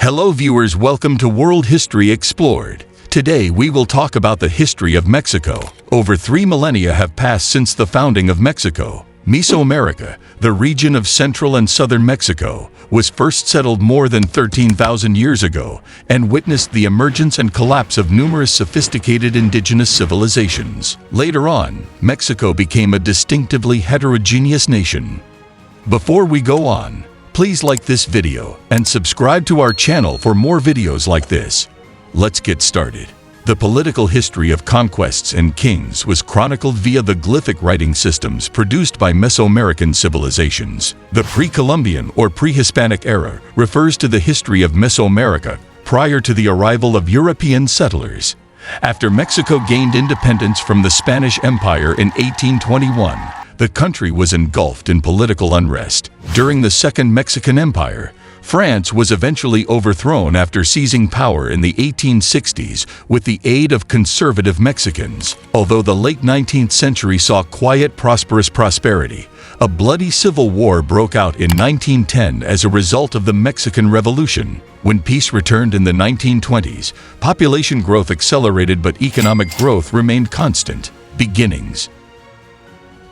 Hello viewers, welcome to World History Explored. Today we will talk about the history of Mexico. Over 3 millennia have passed since the founding of Mexico. Mesoamerica, the region of central and southern Mexico, was first settled more than 13,000 years ago and witnessed the emergence and collapse of numerous sophisticated indigenous civilizations. Later on, Mexico became a distinctively heterogeneous nation. Before we go on, please like this video and subscribe to our channel for more videos like this. Let's get started. The political history of conquests and kings was chronicled via the glyphic writing systems produced by Mesoamerican civilizations. The pre-Columbian or pre-Hispanic era refers to the history of Mesoamerica prior to the arrival of European settlers. After Mexico gained independence from the Spanish Empire in 1821, the country was engulfed in political unrest. During the Second Mexican Empire, France was eventually overthrown after seizing power in the 1860s with the aid of conservative Mexicans. Although the late 19th century saw quiet, prosperous prosperity, a bloody civil war broke out in 1910 as a result of the Mexican Revolution. When peace returned in the 1920s, population growth accelerated but economic growth remained constant. Beginnings.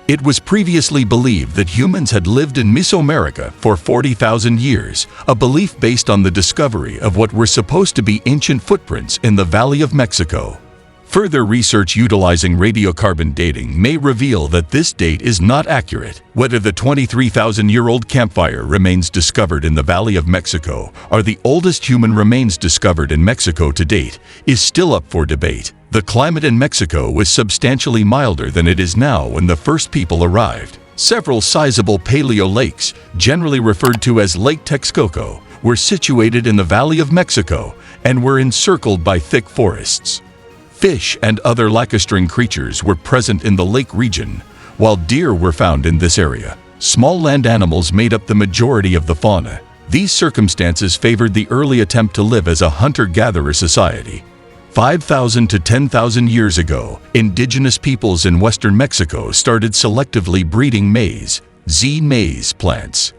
It was previously believed that humans had lived in Mesoamerica for 40,000 years, a belief based on the discovery of what were supposed to be ancient footprints in the Valley of Mexico. Further research utilizing radiocarbon dating may reveal that this date is not accurate. Whether the 23,000-year-old campfire remains discovered in the Valley of Mexico or the oldest human remains discovered in Mexico to date is still up for debate. The climate in Mexico was substantially milder than it is now when the first people arrived. Several sizable paleo lakes, generally referred to as Lake Texcoco, were situated in the Valley of Mexico and were encircled by thick forests. Fish and other lacustrine creatures were present in the lake region, while deer were found in this area. Small land animals made up the majority of the fauna. These circumstances favored the early attempt to live as a hunter-gatherer society. 5,000 to 10,000 years ago, indigenous peoples in western Mexico started selectively breeding maize plants.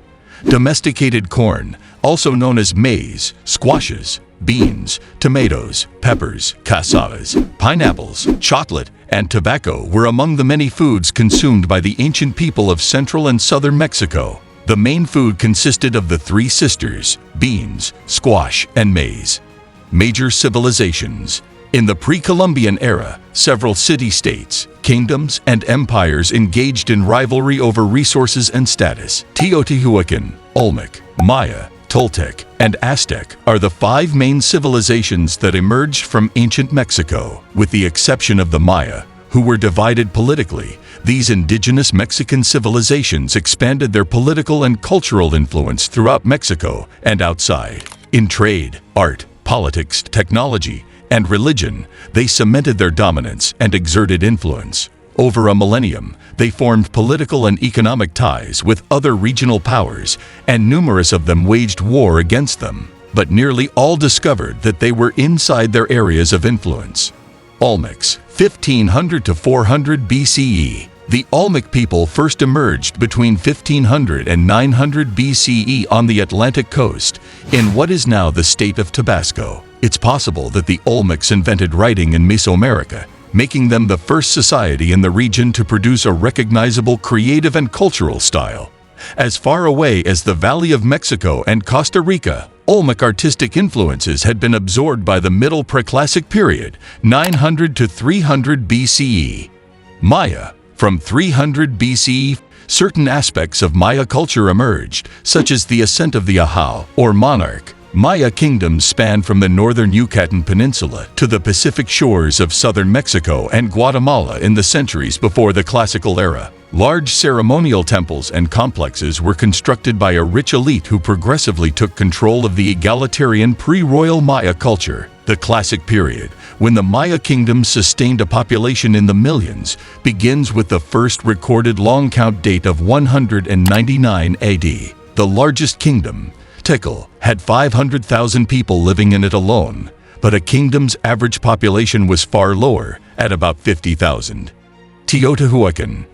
Domesticated corn, also known as maize, squashes, beans, tomatoes, peppers, cassavas, pineapples, chocolate, and tobacco were among the many foods consumed by the ancient people of central and southern Mexico. The main food consisted of the three sisters, beans, squash, and maize. Major civilizations. In the pre-Columbian era, several city-states, kingdoms, and empires engaged in rivalry over resources and status. Teotihuacan, Olmec, Maya, Toltec, and Aztec are the 5 main civilizations that emerged from ancient Mexico. With the exception of the Maya, who were divided politically, these indigenous Mexican civilizations expanded their political and cultural influence throughout Mexico and outside. In trade, art, politics, technology, and religion, they cemented their dominance and exerted influence. Over a millennium, they formed political and economic ties with other regional powers, and numerous of them waged war against them, but nearly all discovered that they were inside their areas of influence. Olmecs, 1500 to 400 BCE. The Olmec people first emerged between 1500 and 900 BCE on the Atlantic coast, in what is now the state of Tabasco. It's possible that the Olmecs invented writing in Mesoamerica, making them the first society in the region to produce a recognizable creative and cultural style. As far away as the Valley of Mexico and Costa Rica, Olmec artistic influences had been absorbed by the Middle Preclassic period, 900 to 300 BCE. Maya. From 300 BCE, certain aspects of Maya culture emerged, such as the ascent of the Ajau, or monarch. Maya kingdoms spanned from the northern Yucatan Peninsula to the Pacific shores of southern Mexico and Guatemala in the centuries before the Classical era. Large ceremonial temples and complexes were constructed by a rich elite who progressively took control of the egalitarian pre-royal Maya culture. The Classic period, when the Maya kingdom sustained a population in the millions, begins with the first recorded long count date of 199 AD. The largest kingdom, Tikal, had 500,000 people living in it alone, but a kingdom's average population was far lower, at about 50,000. Teotihuacan.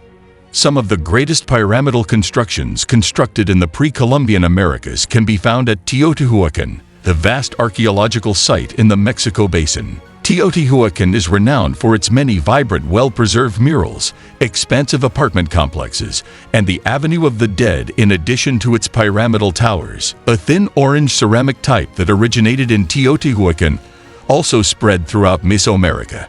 Some of the greatest pyramidal constructions constructed in the pre-Columbian Americas can be found at Teotihuacan, the vast archaeological site in the Mexico basin. Teotihuacan is renowned for its many vibrant, well-preserved murals, expansive apartment complexes, and the Avenue of the Dead in addition to its pyramidal towers. A thin orange ceramic type that originated in Teotihuacan also spread throughout Mesoamerica.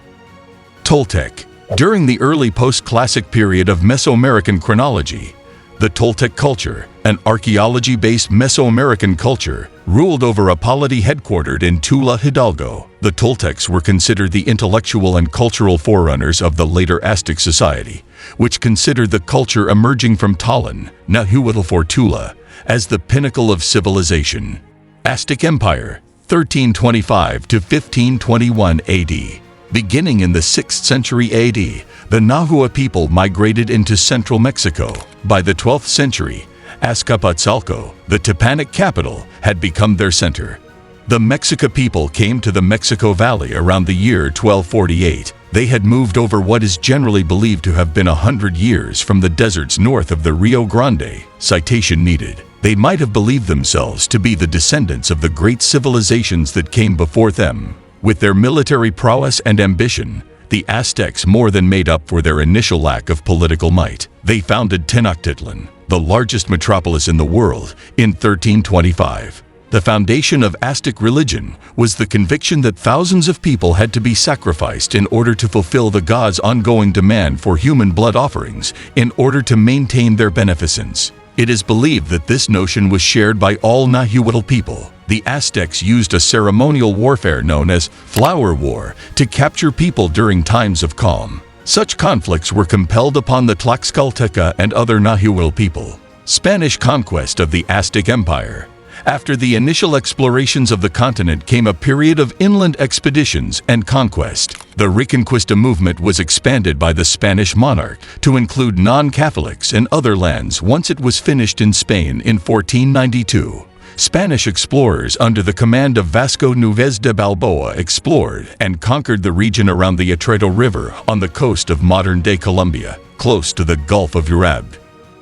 Toltec. During the early post-classic period of Mesoamerican chronology, the Toltec culture, an archaeology-based Mesoamerican culture, ruled over a polity headquartered in Tula, Hidalgo. The Toltecs were considered the intellectual and cultural forerunners of the later Aztec society, which considered the culture emerging from Tollan, Nahuatl for Tula, as the pinnacle of civilization. Aztec Empire, 1325 to 1521 AD. Beginning in the 6th century AD, the Nahua people migrated into central Mexico. By the 12th century, Azcapotzalco, the Tepanic capital, had become their center. The Mexica people came to the Mexico Valley around the year 1248. They had moved over what is generally believed to have been 100 years from the deserts north of the Rio Grande. Citation needed. They might have believed themselves to be the descendants of the great civilizations that came before them. With their military prowess and ambition, the Aztecs more than made up for their initial lack of political might. They founded Tenochtitlan, the largest metropolis in the world, in 1325. The foundation of Aztec religion was the conviction that thousands of people had to be sacrificed in order to fulfill the gods' ongoing demand for human blood offerings in order to maintain their beneficence. It is believed that this notion was shared by all Nahuatl people. The Aztecs used a ceremonial warfare known as flower war to capture people during times of calm. Such conflicts were compelled upon the Tlaxcalteca and other Nahuatl people. Spanish conquest of the Aztec Empire. After the initial explorations of the continent came a period of inland expeditions and conquest. The Reconquista movement was expanded by the Spanish monarch to include non-Catholics and other lands once it was finished in Spain in 1492. Spanish explorers under the command of Vasco Núñez de Balboa explored and conquered the region around the Atredo River on the coast of modern-day Colombia, close to the Gulf of Urabá.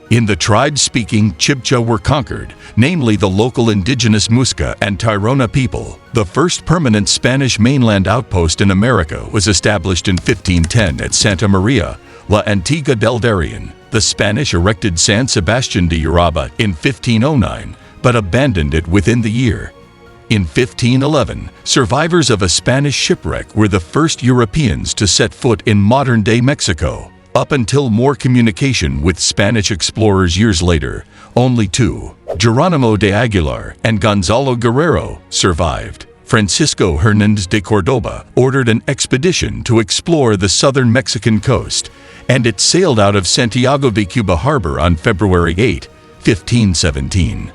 In the tribes-speaking Chibcha were conquered, namely the local indigenous Muisca and Tairona people. The first permanent Spanish mainland outpost in America was established in 1510 at Santa Maria, La Antigua del Darien. The Spanish erected San Sebastián de Urabá in 1509, but abandoned it within the year. In 1511, survivors of a Spanish shipwreck were the first Europeans to set foot in modern-day Mexico. Up until more communication with Spanish explorers years later, only two, Geronimo de Aguilar and Gonzalo Guerrero, survived. Francisco Hernández de Córdoba ordered an expedition to explore the southern Mexican coast, and it sailed out of Santiago de Cuba harbor on February 8, 1517.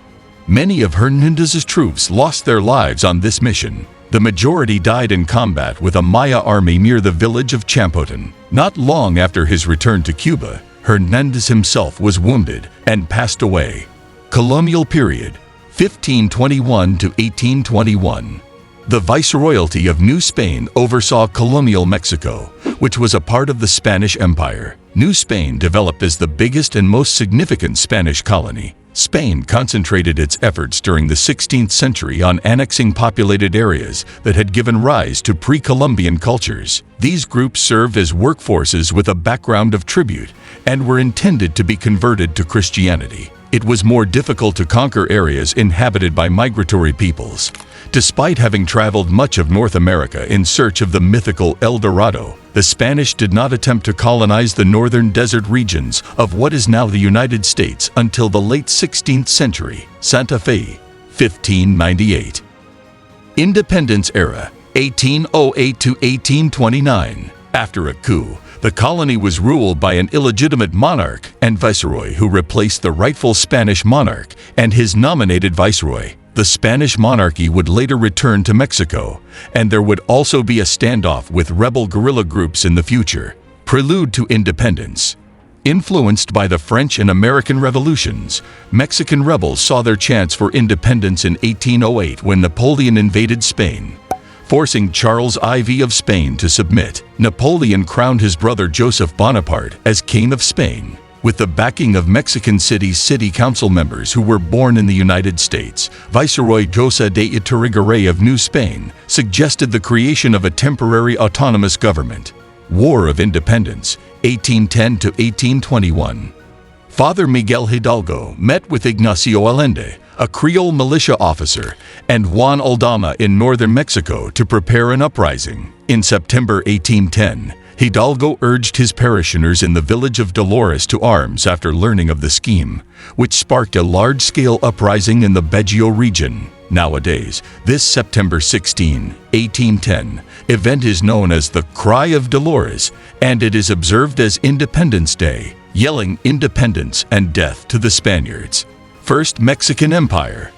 Many of Hernández's troops lost their lives on this mission. The majority died in combat with a Maya army near the village of Champoten. Not long after his return to Cuba, Hernández himself was wounded and passed away. Colonial period, 1521 to 1821. The Viceroyalty of New Spain oversaw colonial Mexico, which was a part of the Spanish Empire. New Spain developed as the biggest and most significant Spanish colony. Spain concentrated its efforts during the 16th century on annexing populated areas that had given rise to pre-Columbian cultures. These groups served as workforces with a background of tribute and were intended to be converted to Christianity. It was more difficult to conquer areas inhabited by migratory peoples. Despite having traveled much of North America in search of the mythical El Dorado, the Spanish did not attempt to colonize the northern desert regions of what is now the United States until the late 16th century. Santa Fe, 1598. Independence era, 1808 to 1829. After a coup, the colony was ruled by an illegitimate monarch and viceroy who replaced the rightful Spanish monarch and his nominated viceroy. The Spanish monarchy would later return to Mexico, and there would also be a standoff with rebel guerrilla groups in the future. Prelude to independence. Influenced by the French and American revolutions, Mexican rebels saw their chance for independence in 1808 when Napoleon invaded Spain. Forcing Charles IV of Spain to submit, Napoleon crowned his brother Joseph Bonaparte as King of Spain. With the backing of Mexican City's city council members who were born in the United States, Viceroy José de Iturrigueray of New Spain suggested the creation of a temporary autonomous government. War of Independence, 1810 to 1821. Father Miguel Hidalgo met with Ignacio Allende, a Creole militia officer, and Juan Aldama in northern Mexico to prepare an uprising. In September 1810, Hidalgo urged his parishioners in the village of Dolores to arms after learning of the scheme, which sparked a large-scale uprising in the Bajío region. Nowadays, this September 16, 1810, event is known as the Cry of Dolores, and it is observed as Independence Day, yelling independence and death to the Spaniards. First Mexican Empire.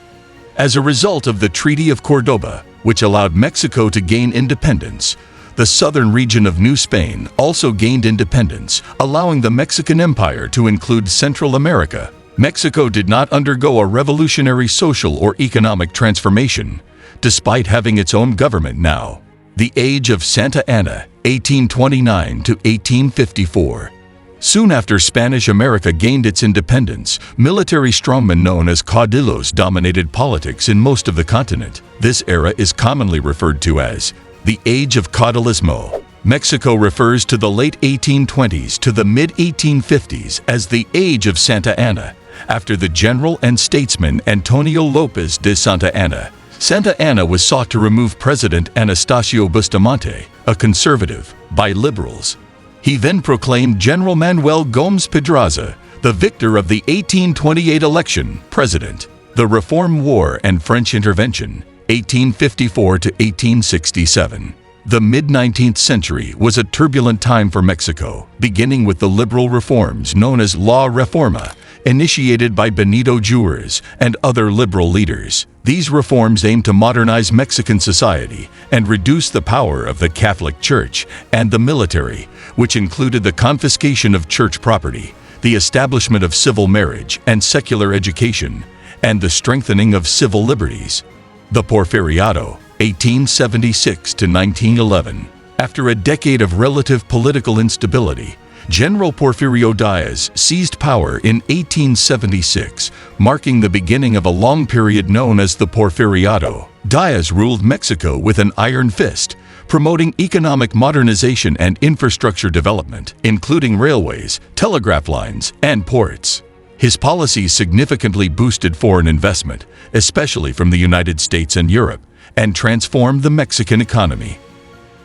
As a result of the Treaty of Cordoba, which allowed Mexico to gain independence, the southern region of New Spain also gained independence, allowing the Mexican Empire to include Central America. Mexico did not undergo a revolutionary social or economic transformation, despite having its own government now. The Age of Santa Anna, 1829 to 1854. Soon after Spanish America gained its independence, military strongmen known as caudillos dominated politics in most of the continent. This era is commonly referred to as the Age of Caudillismo. Mexico refers to the late 1820s to the mid-1850s as the Age of Santa Anna, after the general and statesman Antonio López de Santa Anna. Santa Anna was sought to remove President Anastasio Bustamante, a conservative, by liberals. He then proclaimed General Manuel Gómez Pedraza, the victor of the 1828 election, president. The Reform War and French Intervention, 1854 to 1867. The mid-19th century was a turbulent time for Mexico, beginning with the liberal reforms known as La Reforma, initiated by Benito Juárez and other liberal leaders. These reforms aimed to modernize Mexican society and reduce the power of the Catholic Church and the military, which included the confiscation of church property, the establishment of civil marriage and secular education, and the strengthening of civil liberties. The Porfiriato, 1876 to 1911. After a decade of relative political instability, General Porfirio Díaz seized power in 1876, marking the beginning of a long period known as the Porfiriato. Díaz ruled Mexico with an iron fist, promoting economic modernization and infrastructure development, including railways, telegraph lines, and ports. His policies significantly boosted foreign investment, especially from the United States and Europe, and transformed the Mexican economy.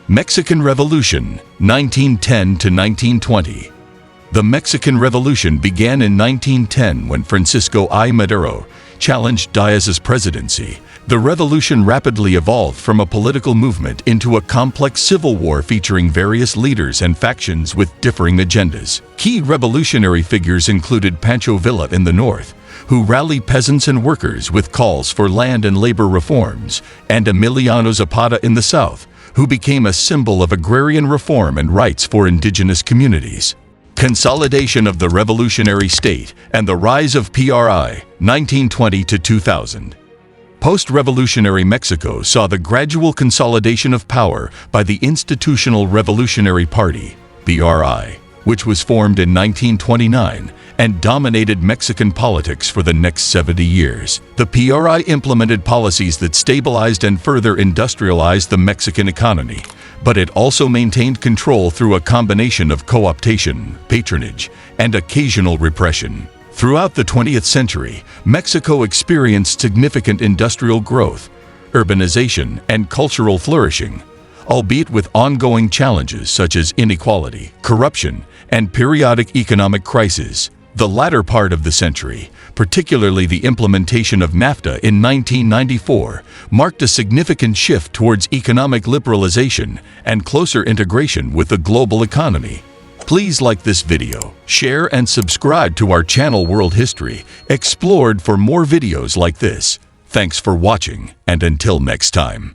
Mexican Revolution, 1910 to 1920. The Mexican Revolution began in 1910 when Francisco I. Madero challenged Díaz's presidency. The revolution rapidly evolved from a political movement into a complex civil war featuring various leaders and factions with differing agendas. Key revolutionary figures included Pancho Villa in the north, who rallied peasants and workers with calls for land and labor reforms, and Emiliano Zapata in the south, who became a symbol of agrarian reform and rights for indigenous communities. Consolidation of the revolutionary state and the rise of PRI, 1920 to 2000. Post-revolutionary Mexico saw the gradual consolidation of power by the Institutional Revolutionary Party, PRI, which was formed in 1929 and dominated Mexican politics for the next 70 years. The PRI implemented policies that stabilized and further industrialized the Mexican economy, but it also maintained control through a combination of co-optation, patronage, and occasional repression. Throughout the 20th century, Mexico experienced significant industrial growth, urbanization, and cultural flourishing, albeit with ongoing challenges such as inequality, corruption, and periodic economic crises. The latter part of the century, particularly the implementation of NAFTA in 1994, marked a significant shift towards economic liberalization and closer integration with the global economy. Please like this video, share and subscribe to our channel World History Explored for more videos like this. Thanks for watching, and until next time.